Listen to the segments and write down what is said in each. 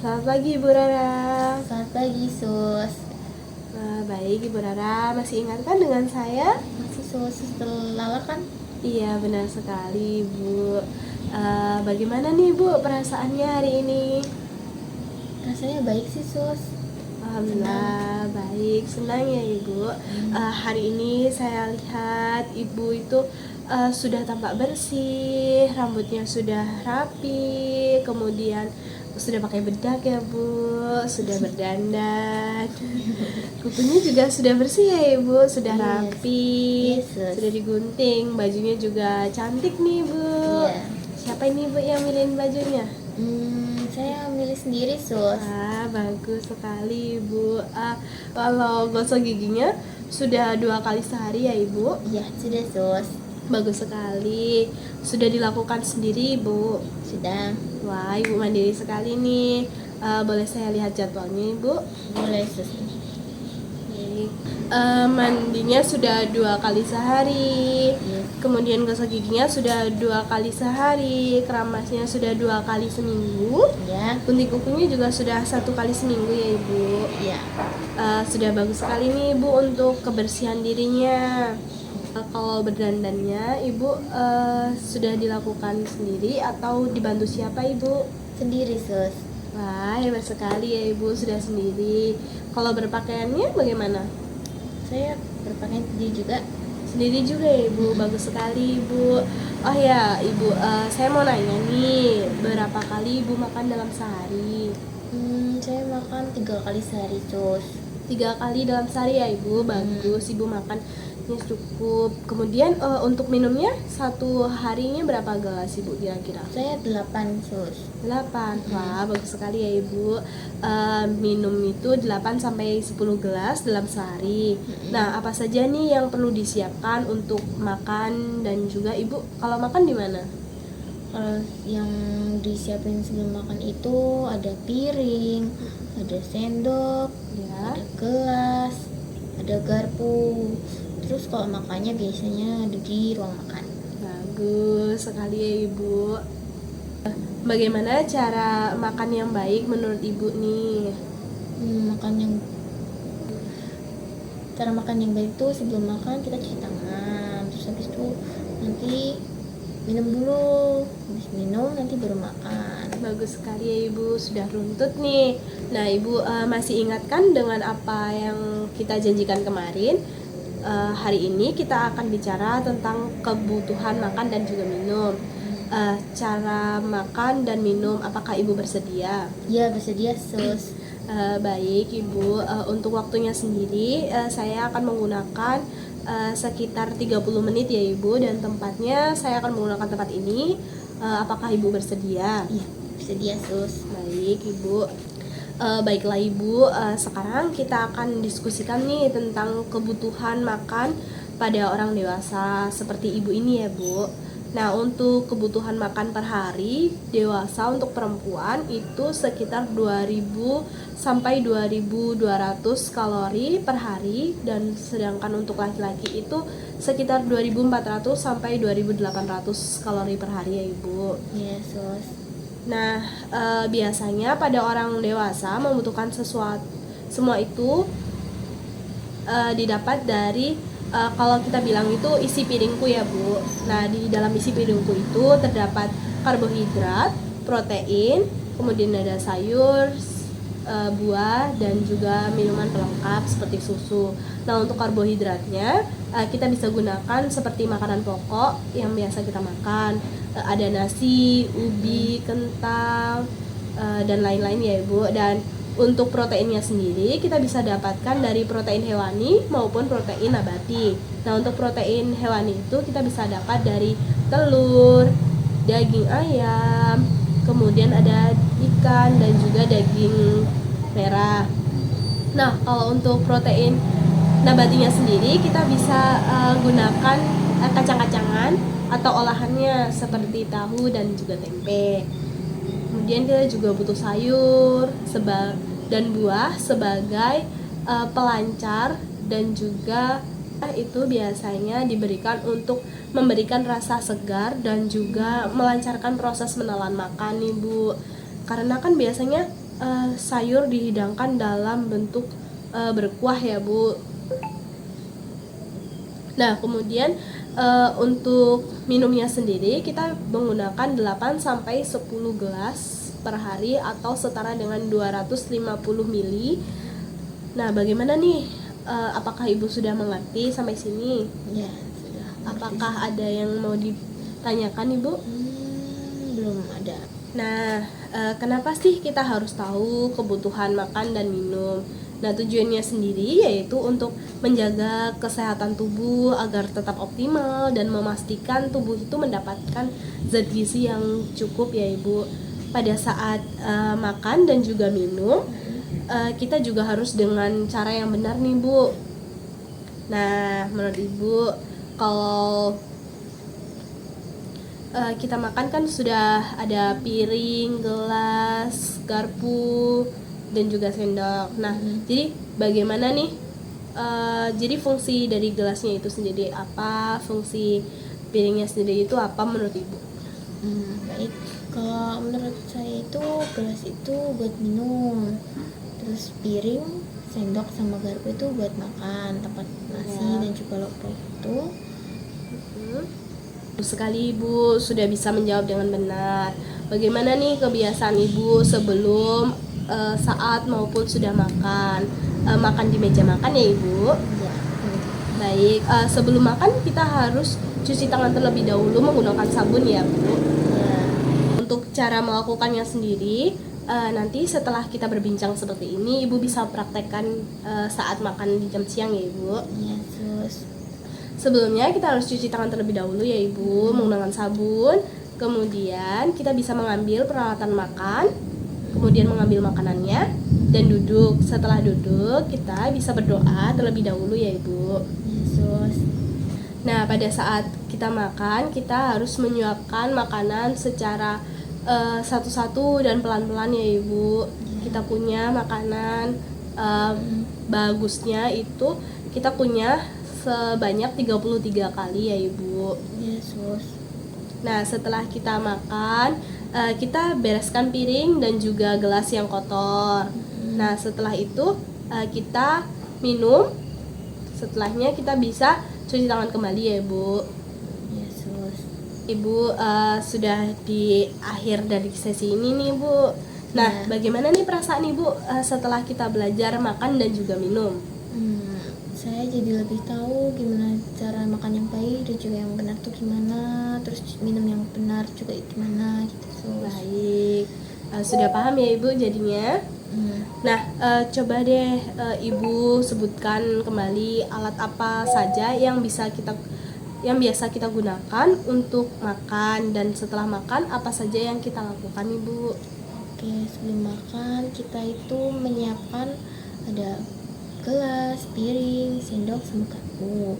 Selamat pagi Ibu Rara. Selamat pagi, Sus. Baik Ibu Rara, masih ingat kan dengan saya? Masih Suster Lala kan? Iya benar sekali Ibu. Bagaimana nih Ibu perasaannya hari ini? Rasanya baik sih, Sus. Alhamdulillah baik, senang ya Ibu. Hari ini saya lihat Ibu itu sudah tampak bersih, rambutnya sudah rapi, kemudian sudah pakai bedak ya Bu, sudah berdandan, kukunya juga sudah bersih ya Ibu, sudah Yes. rapi, Yes, Sus. sudah digunting, bajunya juga cantik nih Bu. Iya. Siapa ini Bu yang milihin bajunya? Saya milih sendiri, Sus. Bagus sekali Ibu. Kalau gosok giginya sudah 2 kali sehari ya Ibu? Iya, sudah, Sus. Bagus sekali. Sudah dilakukan sendiri Ibu? Sudah. Wah, Ibu mandiri sekali nih. Boleh saya lihat jadwalnya Ibu? Boleh, Sus. Baik. Mandinya sudah 2 kali sehari. Yes. Kemudian gosok giginya sudah 2 kali sehari. Keramasnya sudah 2 kali seminggu. Ya. Gunting kukunya juga sudah 1 kali seminggu ya Ibu. Iya. Sudah bagus sekali nih Ibu untuk kebersihan dirinya. Kalau berdandannya Ibu sudah dilakukan sendiri atau dibantu siapa Ibu? Sendiri, Sus. Wah, hebat sekali ya Ibu, sudah sendiri. Kalau berpakaiannya bagaimana? Saya berpakaian sendiri juga. Sendiri juga ya Ibu, bagus sekali Ibu. Oh ya Ibu, saya mau nanya nih, berapa kali Ibu makan dalam sehari? Saya makan 3 kali sehari, Sus. 3 kali dalam sehari ya Ibu, bagus Ibu makannya cukup. Kemudian untuk minumnya satu harinya berapa gelas Ibu kira-kira? Saya 8, Sus. 8. Wah, bagus sekali ya Ibu. Minum itu 8 sampai 10 gelas dalam sehari. Nah, apa saja nih yang perlu disiapkan untuk makan dan juga Ibu kalau makan di mana? Kalau yang disiapin sebelum makan itu ada piring, ada sendok, Ya. ada gelas, ada garpu. Terus kalau makannya biasanya ada di ruang makan. Bagus sekali ya Ibu. Bagaimana cara makan yang baik menurut Ibu nih? Cara makan yang baik itu sebelum makan kita cuci tangan. Terus habis itu nanti minum dulu. Habis minum nanti baru makan. Bagus sekali ya Ibu, sudah runtut nih. Nah Ibu masih ingatkan dengan apa yang kita janjikan kemarin? Hari ini kita akan bicara tentang kebutuhan makan dan juga minum. Cara makan dan minum, apakah Ibu bersedia? Ya, bersedia, Sus. Baik Ibu, untuk waktunya sendiri saya akan menggunakan sekitar 30 menit ya Ibu, dan tempatnya saya akan menggunakan tempat ini. Apakah Ibu bersedia? Iya, bersedia, Sus. Baik Ibu. Baiklah Ibu, sekarang kita akan diskusikan nih tentang kebutuhan makan pada orang dewasa seperti Ibu ini ya Bu. Nah, untuk kebutuhan makan per hari dewasa untuk perempuan itu sekitar 2000 sampai 2200 kalori per hari, dan sedangkan untuk laki-laki itu sekitar 2400 sampai 2800 kalori per hari ya Ibu. Iya, Sus. Nah, biasanya pada orang dewasa membutuhkan semua itu didapat dari kalau kita bilang itu isi piringku ya Bu. Nah, di dalam isi piringku itu terdapat karbohidrat, protein, kemudian ada sayur, buah, dan juga minuman pelengkap seperti susu. Nah, untuk karbohidratnya kita bisa gunakan seperti makanan pokok yang biasa kita makan. Ada nasi, ubi, kentang, dan lain-lain ya Ibu. Dan untuk proteinnya sendiri kita bisa dapatkan dari protein hewani maupun protein nabati. Nah, untuk protein hewani itu kita bisa dapat dari telur, daging ayam, kemudian ada ikan dan juga daging merah. Nah, kalau untuk protein nabatinya sendiri kita bisa gunakan kacang-kacangan atau olahannya seperti tahu dan juga tempe. Kemudian kita juga butuh sayur dan buah sebagai pelancar, dan juga itu biasanya diberikan untuk memberikan rasa segar dan juga melancarkan proses menelan makan nih Bu. Karena kan biasanya sayur dihidangkan dalam bentuk berkuah ya Bu. Nah kemudian untuk minumnya sendiri kita menggunakan 8 sampai 10 gelas per hari atau setara dengan 250 ml. Nah bagaimana nih, apakah Ibu sudah mengerti sampai sini? Ya, sudah. Apakah ada yang mau ditanyakan Ibu? Belum ada. Nah, kenapa sih kita harus tahu kebutuhan makan dan minum? Nah, tujuannya sendiri yaitu untuk menjaga kesehatan tubuh agar tetap optimal dan memastikan tubuh itu mendapatkan zat gizi yang cukup ya Ibu. Pada saat makan dan juga minum, kita juga harus dengan cara yang benar nih Bu. Nah, menurut Ibu, kalau kita makan kan sudah ada piring, gelas, garpu, dan juga sendok. Nah, jadi bagaimana nih? Jadi fungsi dari gelasnya itu sendiri apa? Fungsi piringnya sendiri itu apa menurut Ibu? Baik. Kalau menurut saya itu gelas itu buat minum. Terus piring, sendok sama garpu itu buat makan, tempat nasi dan juga lauk itu. Sekali Ibu sudah bisa menjawab dengan benar. Bagaimana nih kebiasaan Ibu sebelum, saat maupun sudah makan? Makan di meja makan ya Ibu? Ya. Baik, sebelum makan kita harus cuci tangan terlebih dahulu menggunakan sabun ya Bu. Ya. Untuk cara melakukannya sendiri, nanti setelah kita berbincang seperti ini Ibu bisa praktekkan saat makan di jam siang ya Ibu. Ya, terus Sebelumnya kita harus cuci tangan terlebih dahulu ya Ibu menggunakan sabun. Kemudian kita bisa mengambil peralatan makan, kemudian mengambil makanannya dan duduk. Setelah duduk kita bisa berdoa terlebih dahulu ya Ibu. Yesus. Nah pada saat kita makan kita harus menyuapkan makanan secara satu-satu dan pelan-pelan ya Ibu. Kita punya makanan bagusnya itu kita punya sebanyak 33 kali ya Ibu. Yesus. Nah setelah kita makan kita bereskan piring dan juga gelas yang kotor. Nah setelah itu kita minum. Setelahnya kita bisa cuci tangan kembali ya Ibu. Yesus. Ibu sudah di akhir dari sesi ini nih Bu. Nah bagaimana nih perasaan Ibu setelah kita belajar makan dan juga minum? Saya jadi lebih tahu gimana cara makan yang baik dan juga yang benar tuh gimana, terus minum yang benar juga gimana gitu. Baik, sudah paham ya Ibu jadinya. Nah, coba deh Ibu sebutkan kembali alat apa saja yang biasa kita gunakan untuk makan, dan setelah makan apa saja yang kita lakukan Ibu? Oke, sebelum makan kita itu menyiapkan ada gelas, piring, sendok, sama garpu.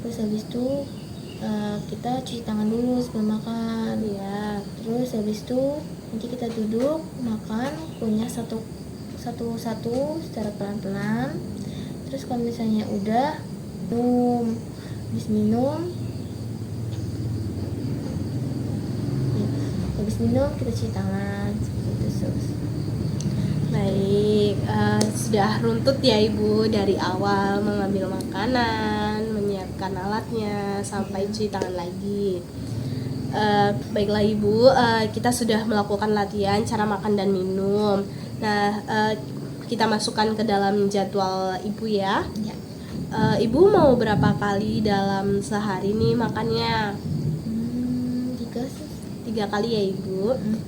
Terus habis itu kita cuci tangan dulu sebelum makan. Ya. Terus habis itu nanti kita duduk makan, punya satu secara pelan-pelan. Terus kalau misalnya udah minum, habis minum kita cuci tangan seperti itu sus. Baik, sudah runtut ya Ibu dari awal mengambil makanan, menyiapkan alatnya, sampai cuci tangan lagi. Baiklah Ibu, kita sudah melakukan latihan cara makan dan minum. Nah, kita masukkan ke dalam jadwal Ibu ya. Ya. Ibu mau berapa kali dalam sehari nih makannya? 3 sus. 3 kali ya Ibu.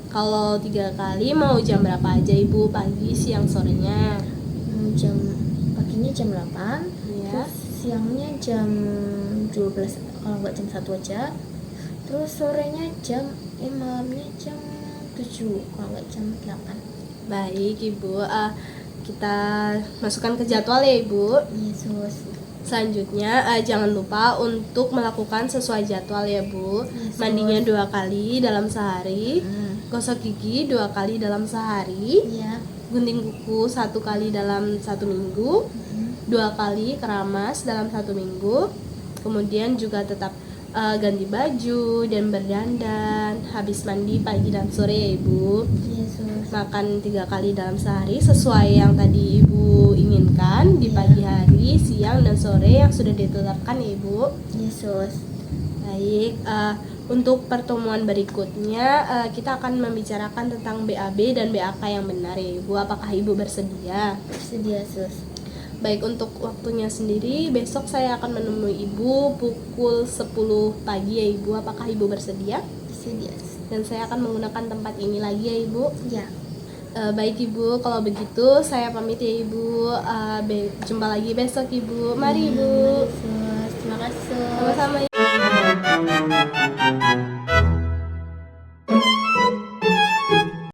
Kalau 3 kali mau jam berapa aja Ibu? Pagi, siang, sorenya? Jam paginya jam 8, Ya. terus siangnya jam 12 kalau nggak jam 1 aja. Terus sorenya malamnya jam 7 kalau nggak jam 8. Baik Ibu, kita masukkan ke jadwal ya Ibu. Yesus. Selanjutnya jangan lupa untuk melakukan sesuai jadwal ya Bu. Yesus. Mandinya 2 kali dalam sehari, gosok gigi 2 kali dalam sehari, Iya. gunting kuku 1 kali dalam 1 minggu, 2 kali keramas dalam 1 minggu. Kemudian juga tetap ganti baju dan berdandan habis mandi pagi dan sore ya Ibu. Yesus. makan 3 kali dalam sehari sesuai yang tadi Ibu inginkan di Iya. pagi hari, siang, dan sore yang sudah ditetapkan ya Ibu. Yesus. Baik, untuk pertemuan berikutnya kita akan membicarakan tentang BAB dan BAK yang benar ya Ibu. Apakah Ibu bersedia? Bersedia, Sus. Baik, untuk waktunya sendiri besok saya akan menemui Ibu pukul 10 pagi ya Ibu. Apakah Ibu bersedia? Bersedia, Sus. Dan saya akan menggunakan tempat ini lagi ya Ibu. Ya. Baik Ibu, kalau begitu saya pamit ya Ibu. Jumpa lagi besok Ibu. Mari Ibu. Mari, Sus. Terima kasih, Sus. Sama-sama.